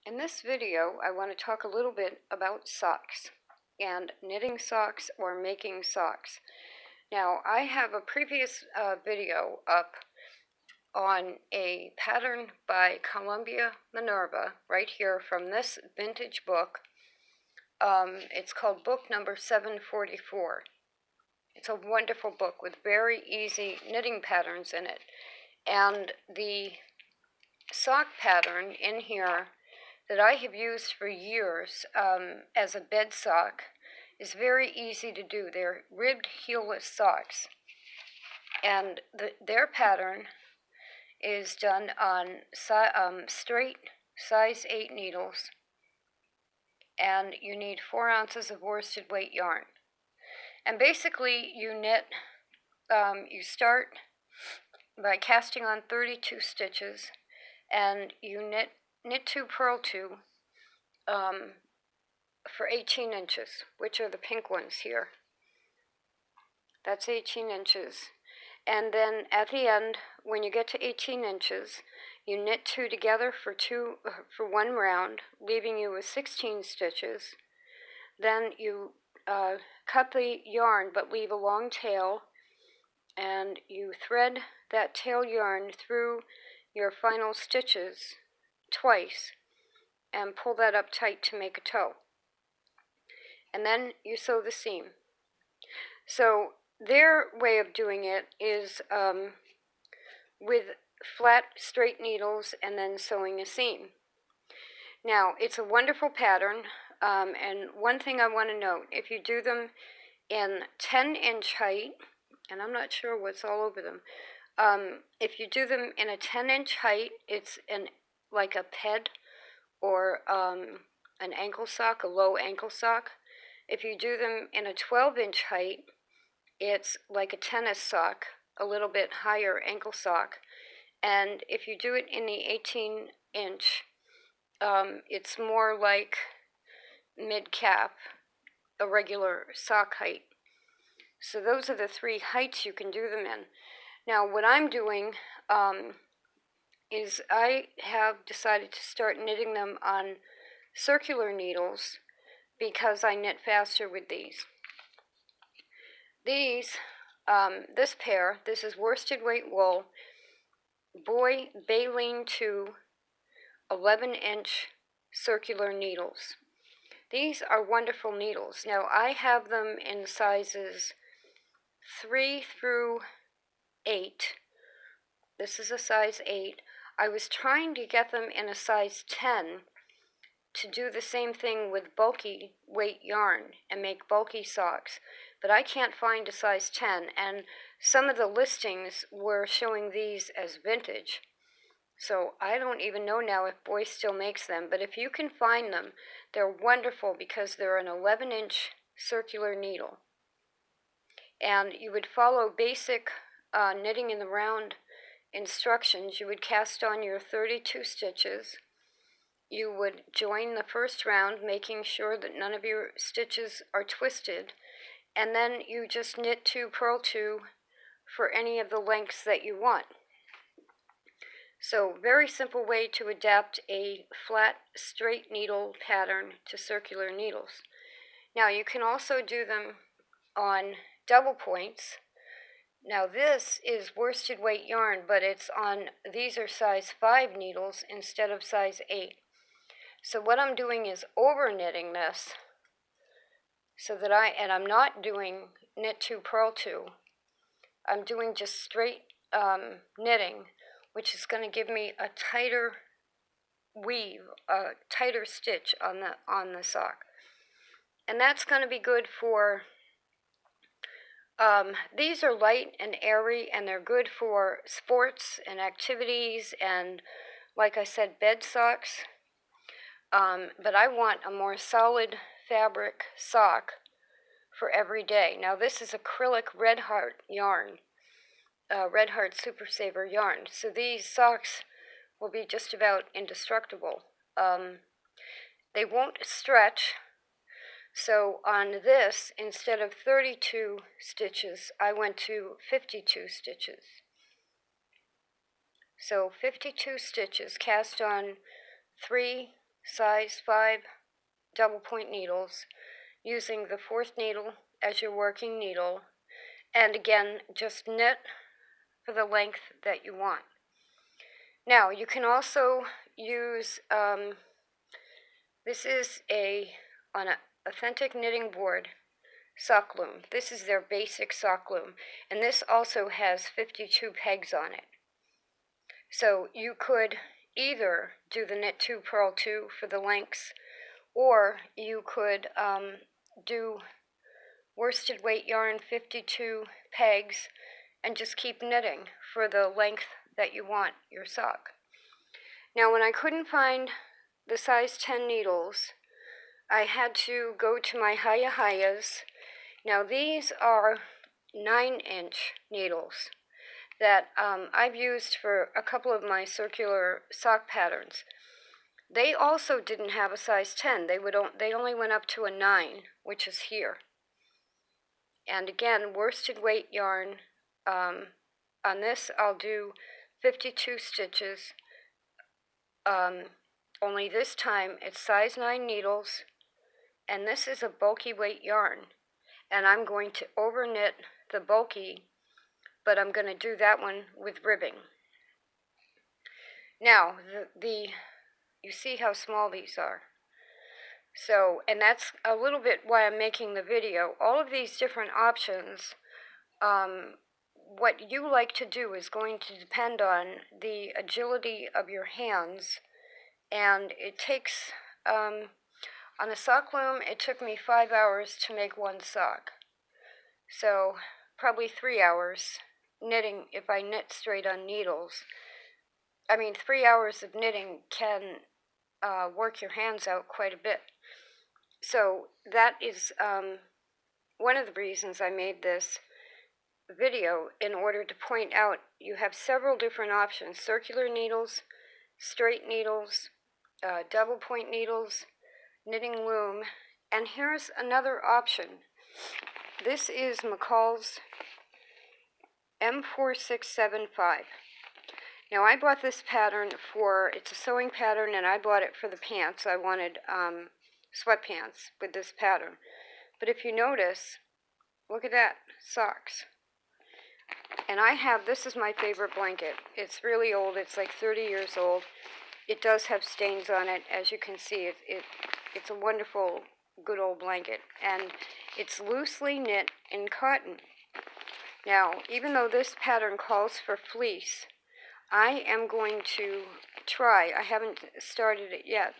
In this video, I want to talk a little bit about socks and knitting socks or making socks. Now, I have a previous video up on a pattern by Columbia Minerva right here from this vintage book. It's called book number 744. It's a wonderful book with very easy knitting patterns in it. And the sock pattern in here that I have used for years as a bed sock is very easy to do. They're ribbed heelless socks, and their pattern is done on straight size 8 needles, and you need 4 ounces of worsted weight yarn. And basically you knit, you start by casting on 32 stitches, and you knit 2, purl 2 for 18 inches, which are the pink ones here. That's 18 inches. And then at the end, when you get to 18 inches, you knit 2 together for 1 round, leaving you with 16 stitches. Then you cut the yarn but leave a long tail, and you thread that tail yarn through your final stitches twice and pull that up tight to make a toe. And then you sew the seam. So their way of doing it is with flat straight needles and then sewing a seam. Now, it's a wonderful pattern, and one thing I want to note, if you do them in 10-inch height, and I'm not sure what's all over them, if you do them in a 10-inch height, it's like a ped or an ankle sock, a low ankle sock. If you do them in a 12-inch height, it's like a tennis sock, a little bit higher ankle sock. And if you do it in the 18-inch, it's more like mid-calf, a regular sock height. So those are the 3 heights you can do them in. Now, what I'm doing is I have decided to start knitting them on circular needles because I knit faster with these. This pair, this is worsted weight wool, Boy Baleen 2 11-inch circular needles. These are wonderful needles. Now, I have them in sizes 3 through 8. This is a size 8. I was trying to get them in a size 10 to do the same thing with bulky weight yarn and make bulky socks, but I can't find a size 10, and some of the listings were showing these as vintage. So I don't even know now if Boy still makes them, but if you can find them, they're wonderful because they're an 11-inch circular needle. And you would follow basic knitting in the round instructions. You would cast on your 32 stitches. You would join the first round, making sure that none of your stitches are twisted, and then you just knit 2, purl 2 for any of the lengths that you want. So, very simple way to adapt a flat, straight needle pattern to circular needles. Now, you can also do them on double points. Now, this is worsted weight yarn, but these are size 5 needles instead of size 8. So what I'm doing is over knitting this so that I'm not doing knit 2, purl 2. I'm doing just straight knitting, which is going to give me a tighter weave, a tighter stitch on the sock. And that's going to be good for, these are light and airy, and they're good for sports and activities and, like I said, bed socks. But I want a more solid fabric sock for every day. Now, this is acrylic Red Heart yarn, Red Heart Super Saver yarn. So these socks will be just about indestructible. They won't stretch. So on this, instead of 32 stitches, I went to 52 stitches. So 52 stitches cast on 3 size 5 double point needles, using the 4th needle as your working needle, and again, just knit for the length that you want. Now, you can also use, this is on an authentic knitting board, sock loom. This is their basic sock loom, and this also has 52 pegs on it. So you could either do the knit 2, purl 2 for the lengths, or you could do worsted weight yarn, 52 pegs, and just keep knitting for the length that you want your sock. Now, when I couldn't find the size 10 needles, I had to go to my Hayas. Now, these are 9-inch needles that I've used for a couple of my circular sock patterns. They also didn't have a size 10. They only went up to a 9, which is here. And again, worsted weight yarn. On this, I'll do 52 stitches. Only this time, it's size 9 needles, and this is a bulky weight yarn. And I'm going to over knit the bulky, but I'm going to do that one with ribbing. Now, you see how small these are. So, and that's a little bit why I'm making the video. All of these different options, what you like to do is going to depend on the agility of your hands, and it takes, on the sock loom, it took me 5 hours to make one sock. So, probably 3 hours knitting if I knit straight on needles. I mean, 3 hours of knitting can work your hands out quite a bit. So that is one of the reasons I made this video, in order to point out you have several different options: circular needles, straight needles, double point needles, knitting loom, and here's another option. This is McCall's M4675. Now, I bought this pattern it's a sewing pattern, and I bought it for the pants. I wanted sweatpants with this pattern. But if you notice, look at that, socks. And this is my favorite blanket. It's really old. It's like 30 years old. It does have stains on it. As you can see, it's a wonderful, good old blanket. And it's loosely knit in cotton. Now, even though this pattern calls for fleece, I am going to try. I haven't started it yet.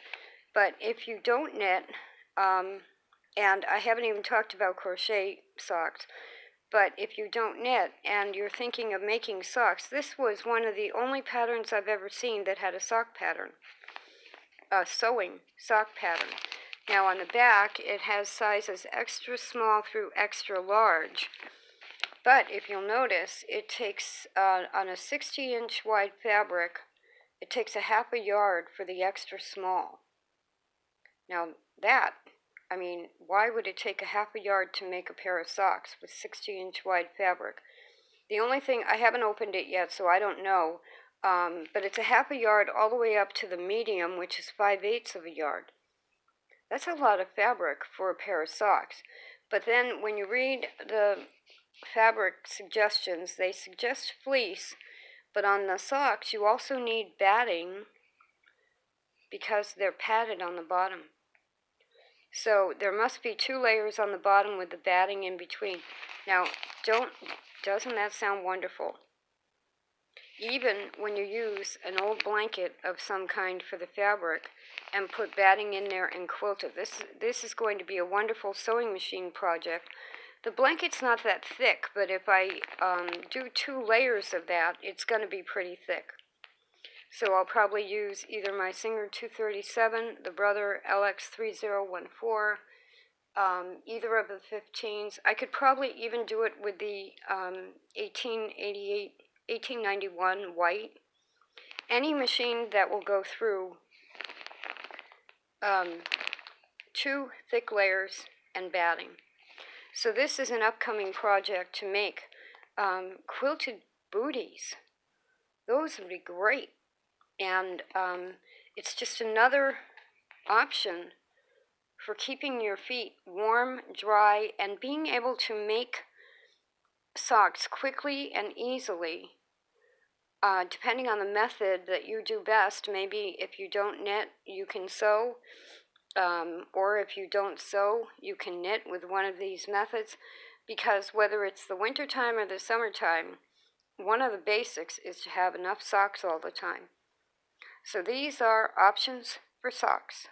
But if you don't knit, and I haven't even talked about crochet socks, but if you don't knit and you're thinking of making socks, this was one of the only patterns I've ever seen that had a sock pattern, a sewing sock pattern. Now, on the back, it has sizes extra small through extra large. But if you'll notice, it takes, on a 60-inch wide fabric, it takes a half a yard for the extra small. Now, why would it take a half a yard to make a pair of socks with 60-inch wide fabric? The only thing, I haven't opened it yet, so I don't know, but it's a half a yard all the way up to the medium, which is 5/8 of a yard. That's a lot of fabric for a pair of socks. But then when you read the fabric suggestions, they suggest fleece, but on the socks you also need batting because they're padded on the bottom. So there must be 2 layers on the bottom with the batting in between. Now, doesn't that sound wonderful? Even when you use an old blanket of some kind for the fabric and put batting in there and quilt it, this is going to be a wonderful sewing machine project. The blanket's not that thick, but if I do 2 layers of that, it's going to be pretty thick. So I'll probably use either my Singer 237, the Brother LX3014, either of the 15s. I could probably even do it with the 1891 white. Any machine that will go through 2 thick layers and batting. So this is an upcoming project to make quilted booties. Those would be great. And it's just another option for keeping your feet warm, dry, and being able to make socks quickly and easily, depending on the method that you do best. Maybe if you don't knit, you can sew, or if you don't sew, you can knit with one of these methods, because whether it's the winter time or the summertime, one of the basics is to have enough socks all the time. So these are options for socks.